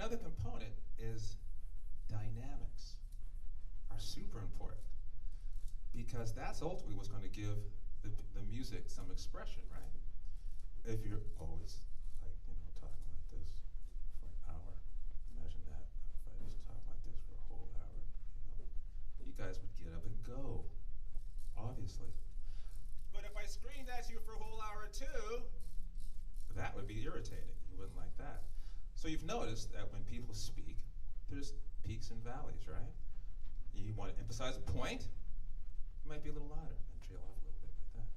another component is dynamics are super important because that's ultimately what's going to give the music some expression, right? If you're always like, talking like this for an hour, imagine that. If I just talk like this for a whole hour, you guys would get up and go, obviously. But if I screamed at you for a whole hour too, that would be irritating. You wouldn't like that. So you've noticed that when people speak, there's peaks and valleys, right? You want to emphasize a point, it might be a little louder and trail off a little bit like that.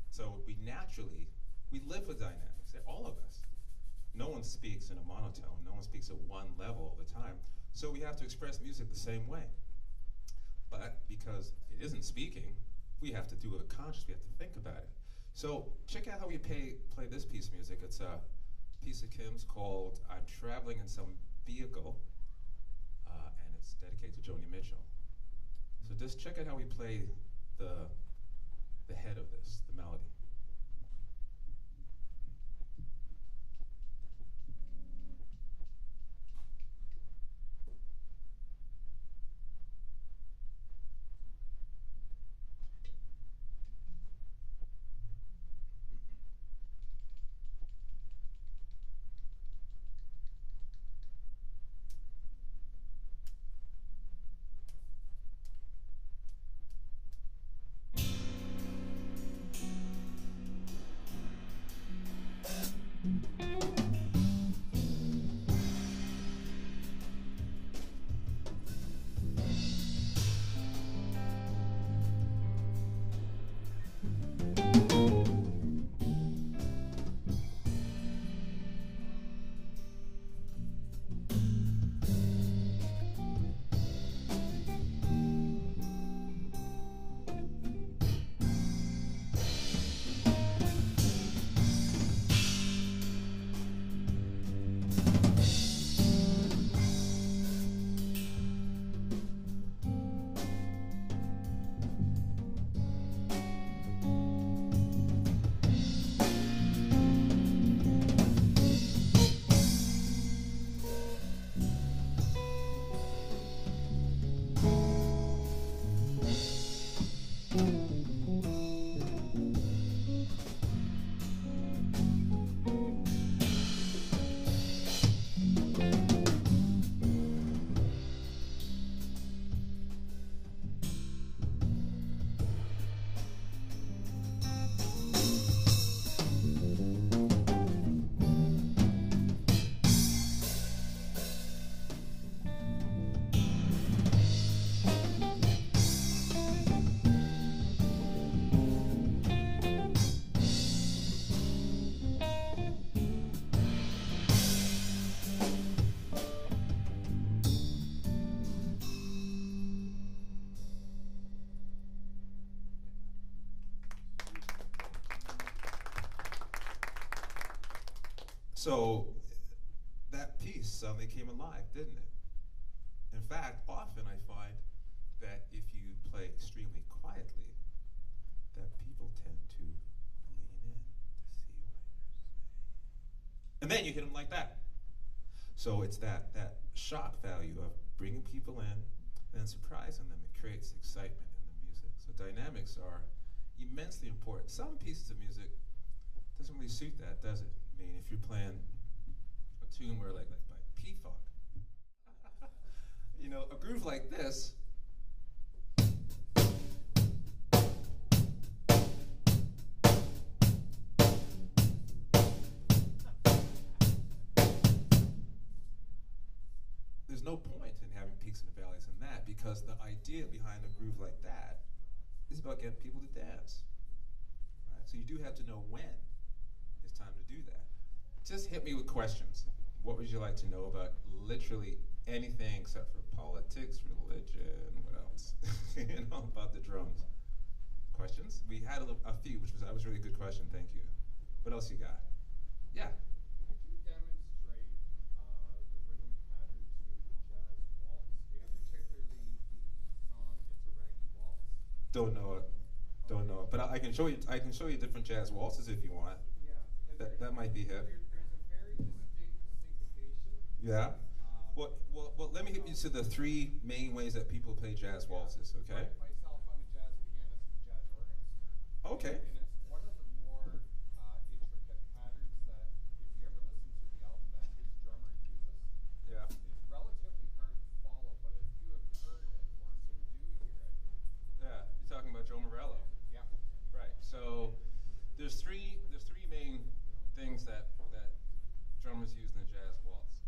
So we live with dynamics, all of us. No one speaks in a monotone, no one speaks at one level all the time. So we have to express music the same way. But because it isn't speaking, we have to do it consciously, we have to think about it. So check out how we play this piece of music. It's a piece of Kim's called I'm Traveling in Some Vehicle, and it's dedicated to Joni Mitchell. So just check out how we play the head of this, the melody. So that piece suddenly came alive, didn't it? In fact, often I find that if you play extremely quietly, that people tend to lean in to see what you're saying. And then you hit them like that. So it's that shock value of bringing people in and then surprising them. It creates excitement in the music. So dynamics are immensely important. Some pieces of music doesn't really suit that, does it? I mean, if you're playing a tune where like by P-Funk, a groove like this, there's no point in having peaks and valleys in that because the idea behind a groove like that is about getting people to dance. Right? So you do have to know when it's time to do that. Just hit me with questions. What would you like to know about literally anything except for politics, religion, what else? About the drums. Questions? We had a few, that was a really good question, thank you. What else you got? Yeah? Could you demonstrate the rhythm pattern to the jazz waltz, and particularly the song It's a Raggy Waltz? Don't know it. Don't know it. But I can show you different jazz waltzes if you want. Yeah. That might be hit. There's a very distinct syncopation Yeah. Well, let me hit you to the three main ways that people play jazz waltzes, okay? Myself, I'm a jazz pianist and jazz organist. Okay. And it's one of the more intricate patterns that, if you ever listen to the album that his drummer uses, Yeah. it's relatively hard to follow. But if you have heard it, or so do hear it, Yeah. You're talking about Joe Morello. yeah. Right. So there's three main things that drummers use in the jazz waltz.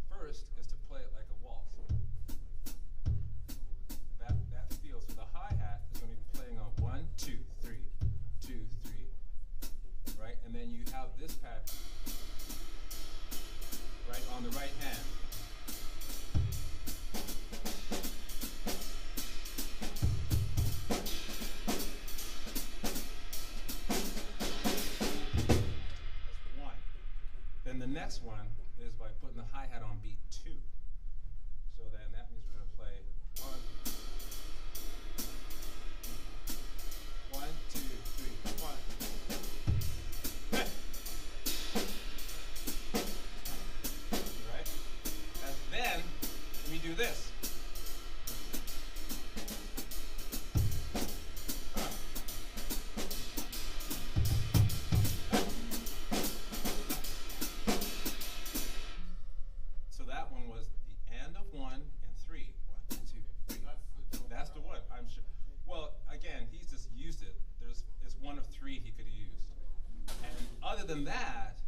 First is to play it like a waltz. That feel. So the hi-hat is going to be playing on 1, 2, 3, 2, 3, right? And then you have this pattern, right, on the right hand. That's one. Then the next one is by putting the hi-hat on beat 2. So then that means we're going to play 1, 2, 3, 1. Hey. Right? And then we do this. So that one was the end of 1 and 3. 1, 2, 3. That's the one, I'm sure. Well, again, he's just used it. It's one of 3 he could have used. And other than that,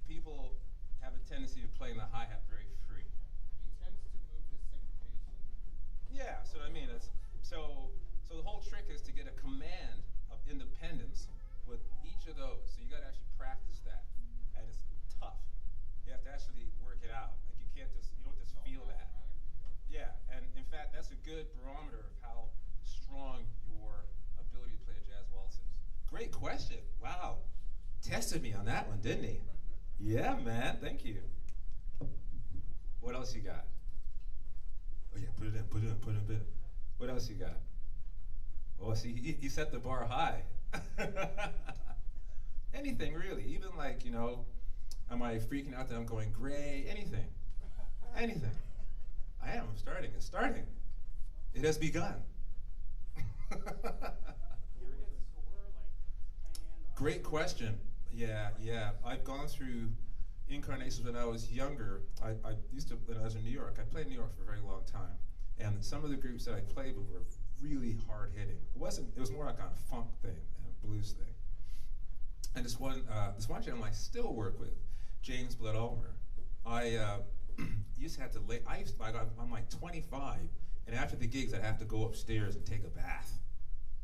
people have a tendency of playing the hi-hat very free. He tends to move to syncopation. Yeah, so I mean, so the whole trick is to get a command of independence with each of those. So you got to actually practice that, and it's tough. You have to actually work it out. Like you don't just feel that. Yeah, and in fact, that's a good barometer of how strong your ability to play a jazz waltz is. Great question. Wow, tested me on that one, didn't he? Yeah, man. Thank you. What else you got? Oh yeah, put it in. What else you got? Oh, see, he set the bar high. Anything really, even like, am I freaking out that I'm going gray? Anything. I am. I'm starting. It's starting. It has begun. Great question. Yeah. I've gone through incarnations when I was younger. I used to, when I was in New York, I played in New York for a very long time. And some of the groups that I played with were really hard hitting. It was more like a funk thing and a blues thing. And this one gentleman I still work with, James Blood Ulmer. I used to have to I'm like 25, and after the gigs I'd have to go upstairs and take a bath.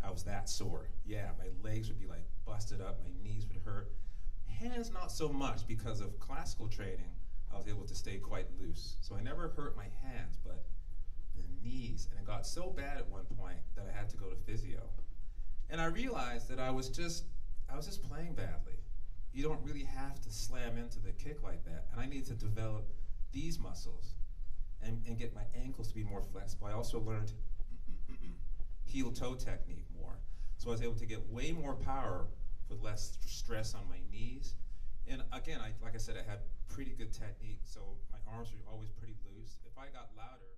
I was that sore. Yeah, my legs would be like busted up, my knees would hurt. Hands not so much, because of classical training, I was able to stay quite loose. So I never hurt my hands, but the knees, and it got so bad at one point that I had to go to physio. And I realized that I was just playing badly. You don't really have to slam into the kick like that. And I need to develop these muscles and get my ankles to be more flexible. I also learned heel-toe technique more. So I was able to get way more power with less stress on my knees. And again, like I said, I had pretty good technique, so my arms were always pretty loose. If I got louder,